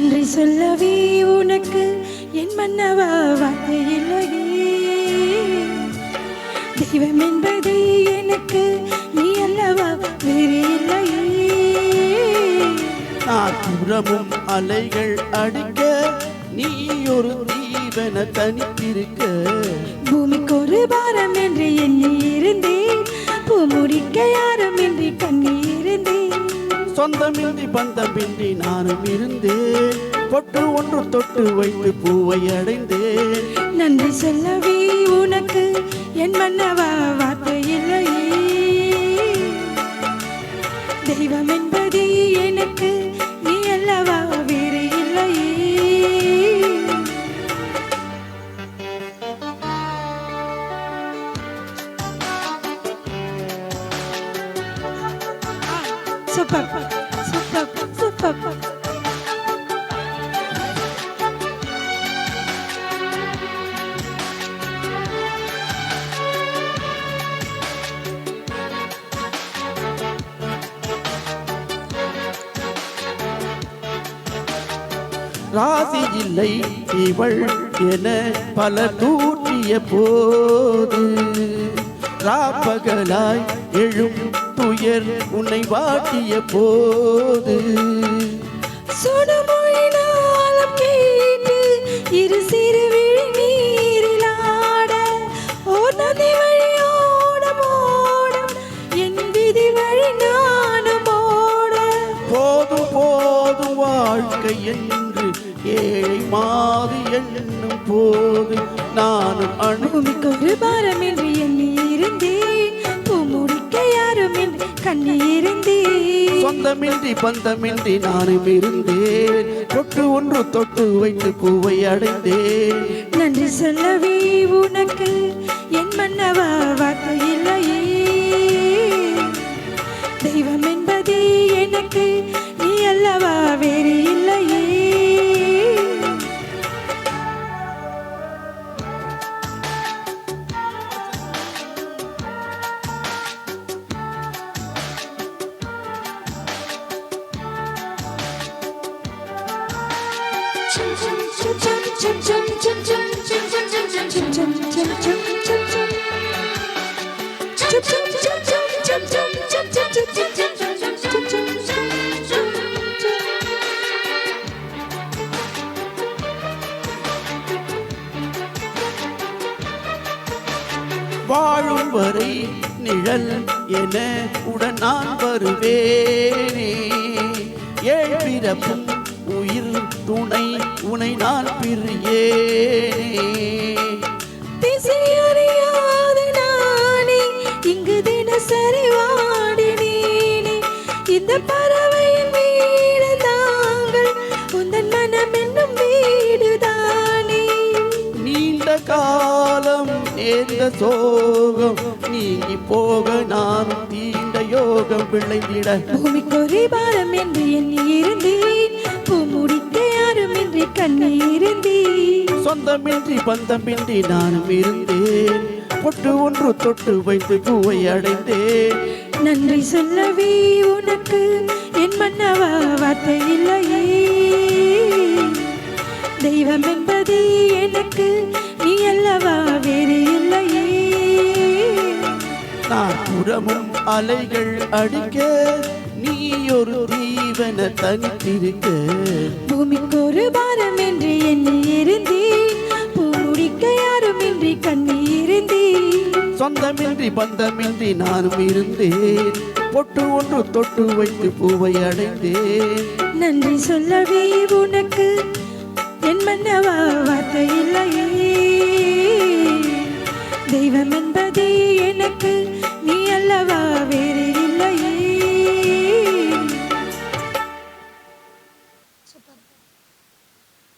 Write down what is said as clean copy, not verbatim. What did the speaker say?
நன்றி சொல்லவே உனக்கு என் மன்னவா வார்த்தை இல்லையே. தெய்வம் என்பதே எனக்கு நீ அல்லவா வேறு இல்லையே. நாற்புறமும் அலைகள் அடிக்க நீ ஒரு தீவன தனித்திருக்க. பூமிக்கு ஒரு பாரம் என்று எண்ணி இருந்தேன், பூ முடிக்க யாரும் என்று கண்ணி இருந்தேன். சொந்தமின்றி பந்தமின்றி நானும் இருந்தேன், பொட்டு ஒன்று தொட்டு வைத்து பூவை அடைந்தேன். நன்றி சொல்லவே உனக்கு என் மன்னவா வார்த்தை இல்லையே. தெய்வம் என்பதே எனக்கு நீ அல்லவா வேறு இல்லையே. Super super super. ராசி இல்லை இவள் என பல தூற்றிய போது, ராப்பகலாய் எழும் துயர் உன்னை வாட்டிய போது, சுடுமொழினாலும் கேட்டு இரு சிறு விழி நீரிலாட, ஓர் நதி வழியோடம் ஓடம் என் விதி வழி நானும் ஓட. போதும் போதும் வாழ்க்கை என்று ஏழை மாது எண்ணும் போது நானும் பூமிக்கு ஒரு பாரம் என்று எண்ணி இருந்தேன், பூ முடிக்க யாரும் என்று கண்ணி இருந்தேன். சொந்தமின்றி பந்தமின்றி நானும் இருந்தேன், தொட்டு ஒன்று தொட்டு வைத்து பூவை அடைந்தேன். நன்றி சொல்லவே உனக்கு என் மன்னவா வார்த்தை இல்லையே. தெய்வம் என்பதே எனக்கு நீ அல்லவா வேறு இல்லையே. வாழும் வரை நிழல் என உடன் நான் வருவேனே, ஏழ் பிறப்பும் உயிர் துணை உனை நான் பிரியேனே. திசையறியாத நானே இங்கு தினசரி வாடினேனே, இந்த பறவையின் வீடு தாங்கள் உந்தன் மனம் என்னும் வீடுதானே. நீண்ட காலம் நேர்ந்த சோகம் நீங்கி போக நான் தீண்ட யோகம் விளைந்திட. பூமிக்கு ஒரு பாரம் என்று எண்ணி இருந்தேன், பூ முடிக்க யாரும் என்று கண்ணி இருந்தேன். சொந்தமின்றி பந்தமின்றி நானும் இருந்தேன், பொட்டு ஒன்று தொட்டு வைத்து பூவை அடைந்தேன். நன்றி சொல்லவே உனக்கு என் மன்னவா வார்த்தை இல்லையே. தெய்வம் என்பதே எனக்கு நீ அல்லவா வேறு இல்லையே. நாற்புறமும் அலைகள் அடிக்க நீ ஒரு தீவன தனித்திருக்க. பூமிக்கு ஒரு பாரம் என்று எண்ணி இருந்தேன், பூ முடிக்க யாரும் இன்றி கண்ணி இருந்தேன். சொந்தமின்றி பந்தமின்றி நானும் இருந்தேன், பொட்டு ஒன்று தொட்டு வைத்து பூவை அடைந்தேன். நன்றி சொல்லவே உனக்கு என் மன்னவா வார்த்தை இல்லையே. தெய்வம் என்பதே